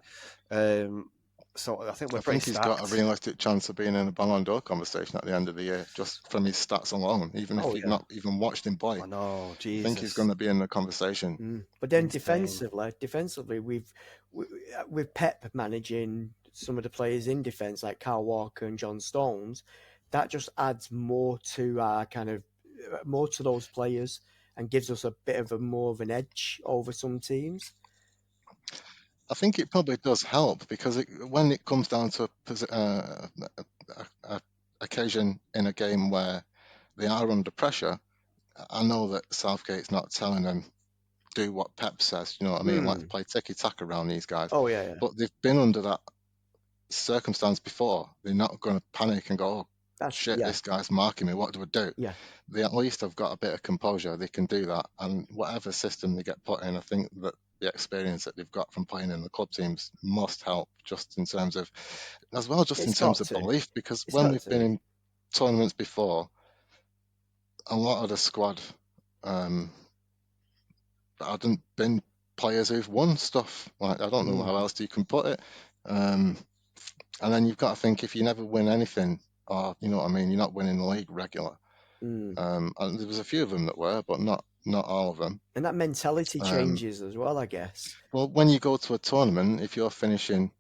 So I think we're I pretty think he's stacked. got a realistic chance of being in a Ballon d'Or conversation at the end of the year, just from his stats alone. Even if you've not even watched him play, I know, Jesus. I think he's going to be in the conversation. But then defensively, with Pep managing some of the players in defence like Kyle Walker and John Stones, that just adds more to our more to those players and gives us a bit of more of an edge over some teams. I think it probably does help because when it comes down to a occasion in a game where they are under pressure, I know that Southgate's not telling them do what Pep says. You know what I mean? Let's play tiki-taka around these guys. Oh yeah. But they've been under that circumstance before. They're not going to panic and go, "Oh, shit, this guy's marking me. What do I do?" Yeah. They at least have got a bit of composure. They can do that, and whatever system they get put in, I think that the experience that they've got from playing in the club teams must help, just in terms of, as well, just in terms of belief. Because when we've been in tournaments before, a lot of the squad hadn't been players who've won stuff. Like, I don't know how else you can put it. And then you've got to think, if you never win anything, or you know what I mean, you're not winning the league regular. And there was a few of them that were, but not all of them. And that mentality changes as well, I guess. Well, when you go to a tournament, if you're finishing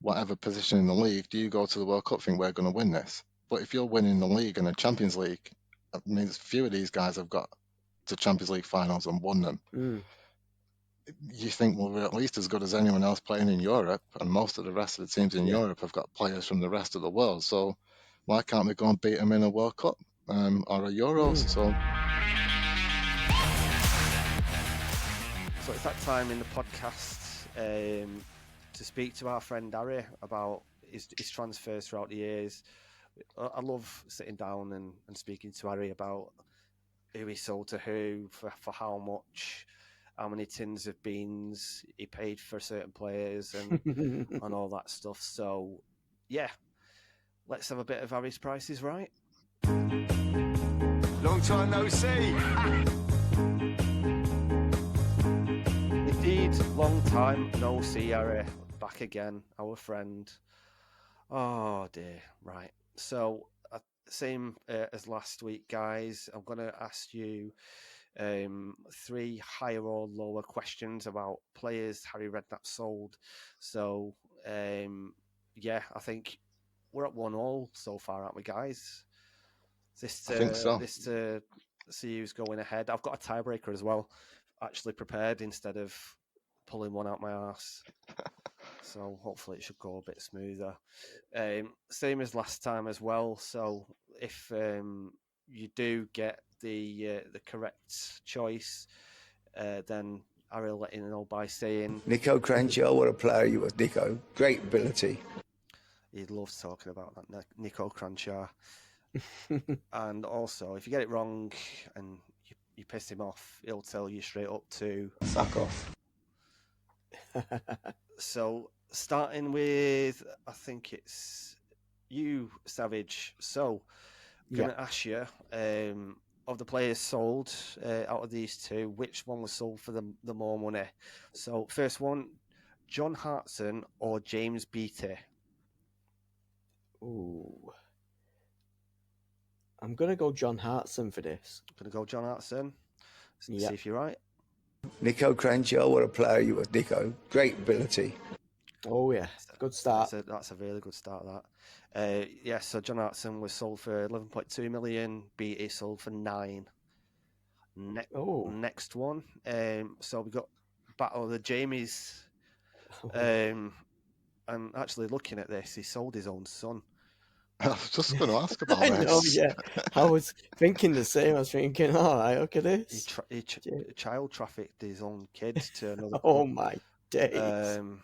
whatever position in the league, do you go to the World Cup think we're going to win this? But if you're winning the league and the Champions League, I mean, a few of these guys have got to Champions League finals and won them. You think, well, we're at least as good as anyone else playing in Europe, and most of the rest of the teams in Europe have got players from the rest of the world. So why can't we go and beat them in a World Cup or a Euros? So it's that time in the podcast to speak to our friend Harry about his transfers throughout the years. I love sitting down and speaking to Harry about who he sold to who, for how much, how many tins of beans he paid for certain players and and all that stuff. So, yeah, let's have a bit of Harry's Prices Right. Long time no see. Indeed, long time no see, Harry. Back again, our friend. Oh dear, right. So, same as last week, guys. I'm going to ask you 3 higher or lower questions about players Harry Redknapp sold. So, yeah, I think we're at 1-1 so far, aren't we, guys? I think so. This to see who's going ahead. I've got a tiebreaker as well, actually prepared instead of pulling one out my arse. So hopefully it should go a bit smoother. Same as last time as well. So if you do get the correct choice, then I will let you know by saying Nico Crancho, what a player you were, Nico. Great ability. He loves talking about that, Nico Crancho. And also, if you get it wrong and you piss him off, he'll tell you straight up to fuck off. So, starting with, I think it's you, Savage. So, I'm going to ask you, of the players sold out of these two, which one was sold for the more money? So, first one, John Hartson or James Beattie? Ooh. I'm going to go John Hartson for this. Going to go John Hartson. See if you're right. Nico Crancho, what a player you were, Nico. Great ability. Oh, yeah. Good start. That's a really good start, that. So John Hartson was sold for 11.2 million. Beattie sold for 9. Next one. So we got Battle of the Jamies. And actually looking at this, he sold his own son. I was just going to ask about I this. know, yeah. I was thinking the same. I was thinking, all right, look at this. He child trafficked his own kids to another. Oh, my days. Oh,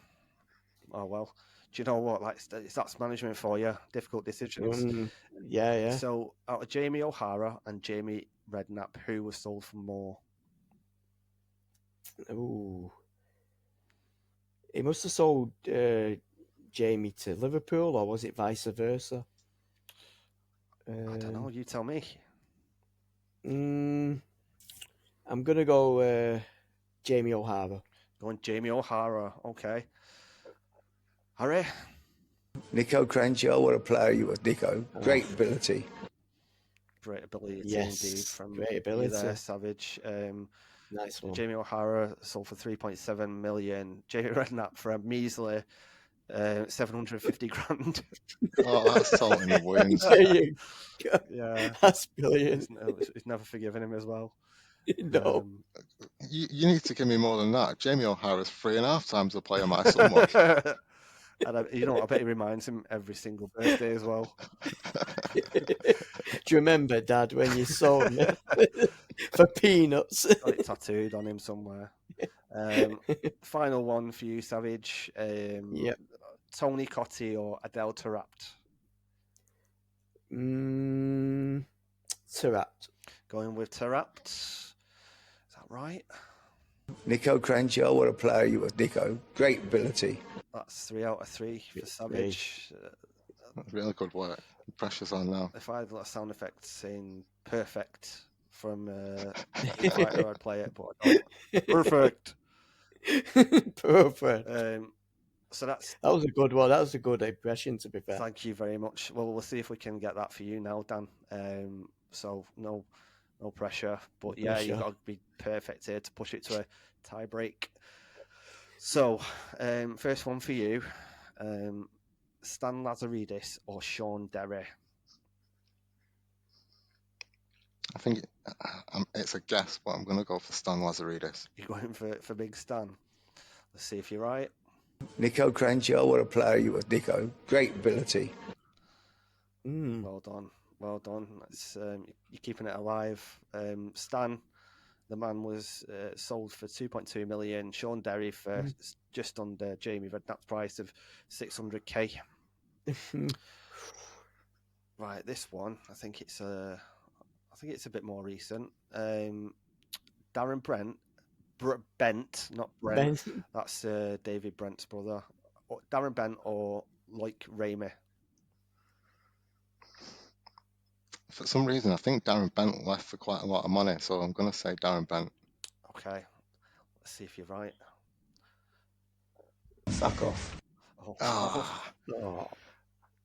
well. Do you know what? Like, that's management for you. Difficult decisions. Yeah. So, out of Jamie O'Hara and Jamie Redknapp, who was sold for more? Ooh. He must have sold Jamie to Liverpool, or was it vice versa? I don't know. You tell me. I'm gonna go Jamie O'Hara. Going Jamie O'Hara. Okay. Harry? Nico Crancho, what a player you were, Nico. Great ability. Great ability Yes, indeed from great you ability. there, Savage. Nice one. Jamie O'Hara sold for 3.7 million. Jamie Redknapp for a measly 750 grand. Oh, that's salt in the wounds. There you go. Yeah. That's brilliant. He's never forgiven him as well. No. You need to give me more than that. Jamie O'Hara's 3.5 times the player my son was. And I bet he reminds him every single birthday as well. Do you remember, Dad, when you sold me for peanuts? Got it tattooed on him somewhere. Final one for you, Savage. Yep. Tony Cottee or Adele Tarapt? Tarapt. Going with Tarapt. Is that right? Nico Crancho, what a player you were, Nico. Great ability. That's 3 out of 3 for Savage. Really good work. The pressure's on now. If I had a sound effect saying perfect from the fighter, I'd play it, but I don't. Perfect. Perfect. So that was a good one. That was a good impression, to be fair. Thank you very much. Well, we'll see if we can get that for you now, Dan. So no pressure, but yeah, you've got to be perfect here to push it to a tie break. So, first one for you, Stan Lazaridis or Sean Derry? I think it's a guess, but I'm going to go for Stan Lazaridis. You're going for Big Stan. Let's see if you're right. Nico Crancho, what a player you were, Nico. Great ability. Well done. You're keeping it alive. Stan, the man, was sold for 2.2 million. Sean Derry for just under Jamie Redknapp's price of 600k. Right, this one, I think it's a bit more recent. Darren Bent, not Brent. That's David Brent's brother. Darren Bent or Loic Ramey? For some reason, I think Darren Bent left for quite a lot of money, so I'm going to say Darren Bent. Okay, let's see if you're right. Fuck off. Oh.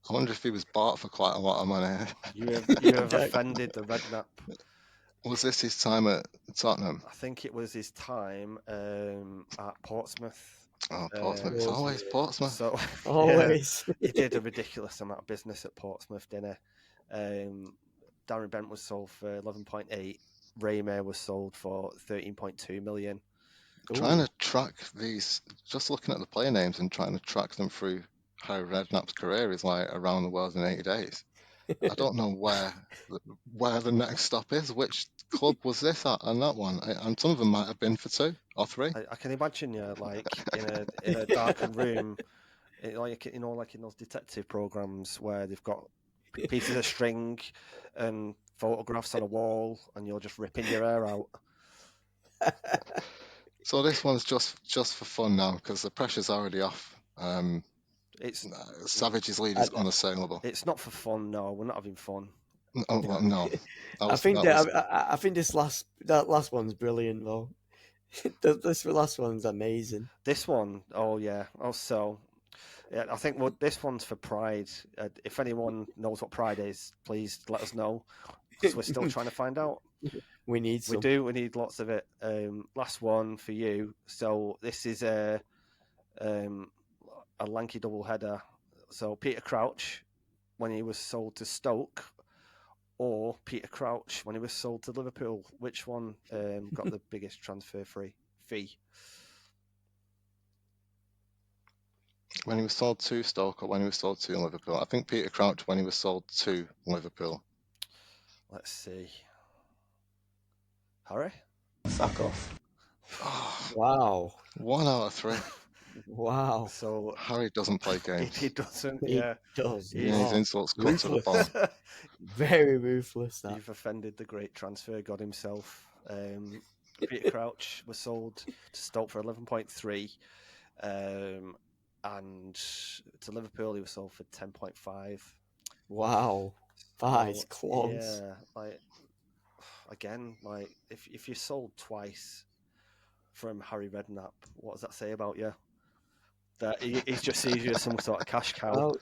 I wonder if he was bought for quite a lot of money. You have offended the Redknapp. Was this his time at Tottenham? I think it was his time at Portsmouth. Oh, Portsmouth. It's always Portsmouth. So, always. He did a ridiculous amount of business at Portsmouth, didn't he? Darren Bent was sold for 11.8. Ramey was sold for 13.2 million. Trying to track these, just looking at the player names and trying to track them through how Redknapp's career is like around the world in 80 days. I don't know where the next stop is. Which club was this at on that one? And some of them might have been for 2 or 3. I can imagine you like in a darkened room, like in those detective programs where they've got pieces of string and photographs on a wall, and you're just ripping your hair out. So this one's just for fun now because the pressure's already off. Savage's lead is unassailable. It's not for fun. No, we're not having fun. Oh well, no. I think that last one's brilliant though. This last one's amazing. This one, oh yeah. Also, yeah, I think this one's for Pride. If anyone knows what Pride is, please let us know because we're still trying to find out. We need some. We need lots of it. Last one for you. So this is a lanky double header. So Peter Crouch when he was sold to Stoke, or Peter Crouch when he was sold to Liverpool. Which one got the biggest transfer fee? When he was sold to Stoke or when he was sold to Liverpool? I think Peter Crouch when he was sold to Liverpool. Let's see. Harry? Fuck off. Oh, wow. 1 out of 3. Wow. So Harry doesn't play games. he doesn't. He Yeah, does Yeah, his not. insults cut to the Ruthless. bone. Very ruthless, that. You've offended the great transfer god himself. Peter Crouch was sold to Stoke for 11.3, and to Liverpool he was sold for 10.5. Wow. That is So, close. yeah, like again, like if you're sold twice from Harry Redknapp, what does that say about you? That he's just sees you as some sort of cash cow.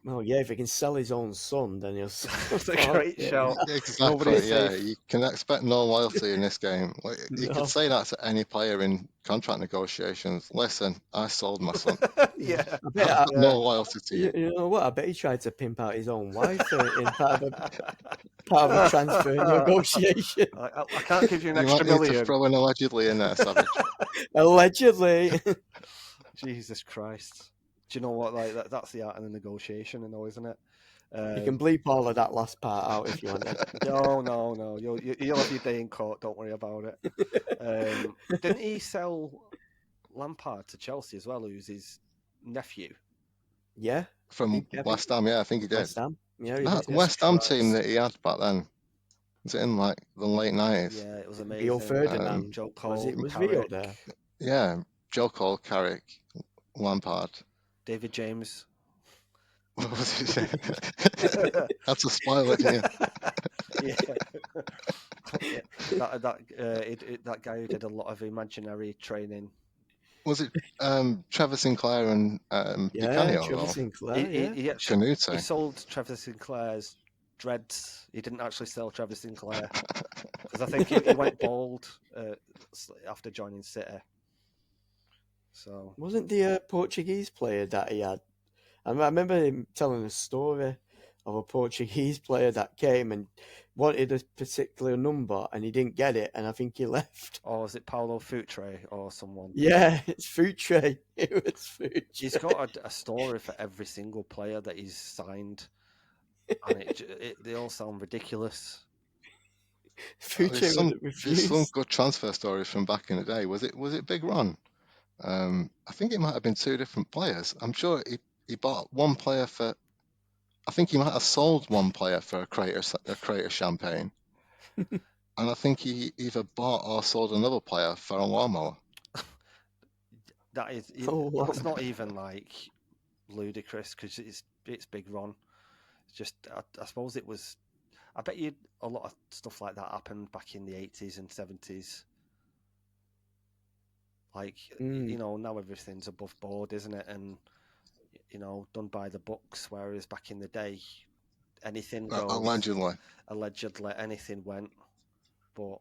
Well, yeah, if he can sell his own son, then he'll sell It's a great shout. Exactly. Nobody's Yeah, safe. you can expect no loyalty in this game. Like, you No. could say that to any player in contract negotiations. Listen, I sold my son. Yeah. I bet No loyalty to you. you know what? I bet he tried to pimp out his own wife in part of a transfer negotiation. I can't give you an You extra might need to million. throw an allegedly in there, Savage. Allegedly. Jesus Christ. Do you know what? Like that's the art of the negotiation, isn't it? You can bleep all of that last part out if you want to. No. You'll have your day in court. Don't worry about it. Didn't he sell Lampard to Chelsea as well, who's his nephew? Yeah. From West Ham, yeah, I think he did. West Ham. Yeah, he That did. West Ham team Christ. that he had back then, was it in like the late 90s? Yeah, it was Rio amazing. Ferdinand. Joe Cole, Was Rio Carrick, there? Yeah, Joe Cole, Carrick, Lampard. David James. What was he saying? That's a spoiler, didn't you? Yeah. That guy who did a lot of imaginary training. Was it Trevor Sinclair and Yeah, DiCanio? Trevor Or Sinclair. He actually he Canute? sold Trevor Sinclair's dreads. He didn't actually sell Trevor Sinclair because I think he went bald after joining City. So Wasn't the Portuguese player that he had? I remember him telling a story of a Portuguese player that came and wanted a particular number and he didn't get it, and I think he left. or is it Paulo Futre or someone? Yeah, it's Futre. It was Futre. He's got a story for every single player that he's signed, and they all sound ridiculous. Futre There's some refused. good transfer stories from back in the day. Was it Big Ron? I think it might have been two different players. I'm sure he bought one player for. I think he might have sold one player for a crate of champagne, and I think he either bought or sold another player for a lawnmower. That's not even like ludicrous because it's Big Ron. It's just I suppose it was. I bet you a lot of stuff like that happened back in the 80s and 70s. Like now everything's above board, isn't it? And done by the books. Whereas back in the day, anything goes. Allegedly, anything went. But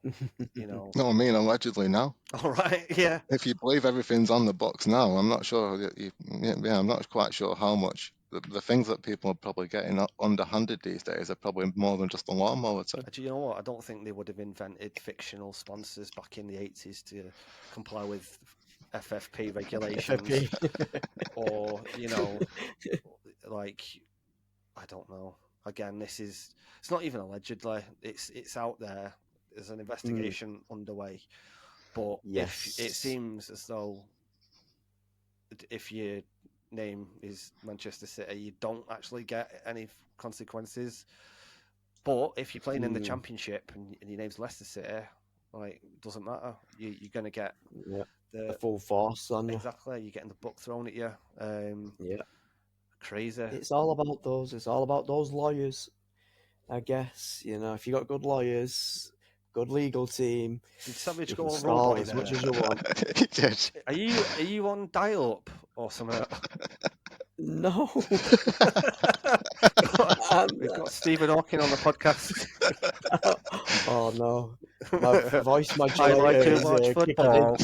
No, I mean allegedly now. All right, yeah. If you believe everything's on the books now, I'm not sure. I'm not quite sure how much. The things that people are probably getting underhanded these days are probably more than just a lawnmower. Do you know what? I don't think they would have invented fictional sponsors back in the 80s to comply with FFP regulations. Or, like, I don't know. Again, it's not even allegedly. It's out there. There's an investigation underway. But yes, it seems as though if your name is Manchester City, you don't actually get any consequences. But if you're playing in the Championship and your name's Leicester City, like, it doesn't matter. You're going to get the full force on you. Exactly. You're getting the book thrown at you. Crazy. It's all about those. It's all about those lawyers, I guess. If you got good lawyers, good legal team. Did Savage go on stall roleplay as there? much as you want. He did. Are you on dial-up or something? No. We've got Stephen Hawking on the podcast. Oh no, my voice modulator I like to is watch kicking football.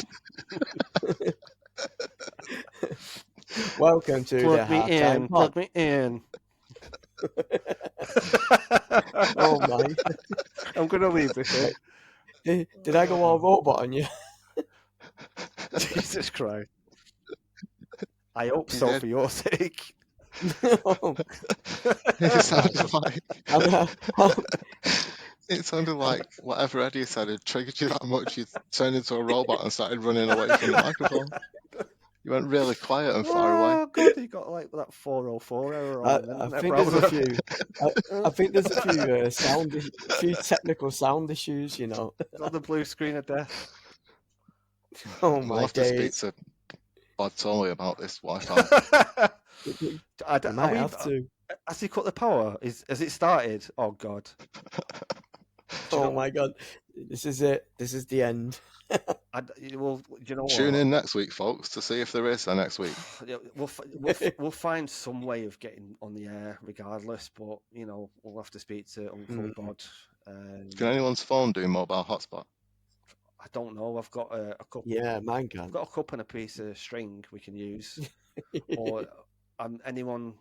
Welcome to the halftime pod. Plug me in. Oh my! I'm gonna leave this in. Did I go all robot on you? Jesus Christ! I hope so for your sake. No. It sounded like whatever Eddie said had triggered you that much. You turned into a robot and started running away from the microphone. You went really quiet and far away. Oh God, you got like that 404 error on the I internet think there's a browser. few. I think there's a few few technical sound issues. On the blue screen of death. Oh We'll my have to speak days! to Bod Tolly about this Wi-Fi. You Are might we, have to. has he cut the power? Has it started? Oh God. Oh my god! This is it. This is the end. Well, do you know Tune what? in next week, folks, to see if there is a next week. Yeah, we'll find some way of getting on the air regardless, but we'll have to speak to Uncle Bod. Can anyone's phone do mobile hotspot? I don't know. I've got a cup. Yeah, mine I've can. got a cup and a piece of string we can use. Or anyone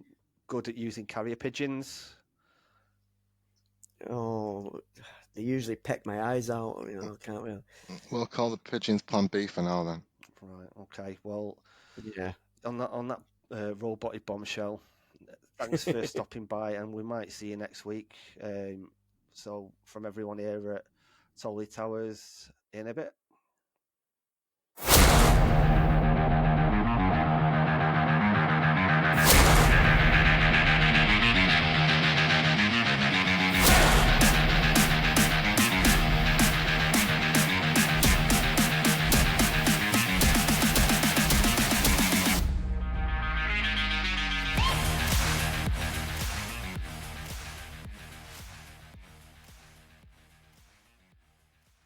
good at using carrier pigeons? Oh, they usually peck my eyes out. Can't we? We'll call the pigeons Plan B for now then. Right. Okay. Well, Yeah. on that robotic bombshell, thanks for stopping by, and we might see you next week. So from everyone here at Tolly Towers, in a bit.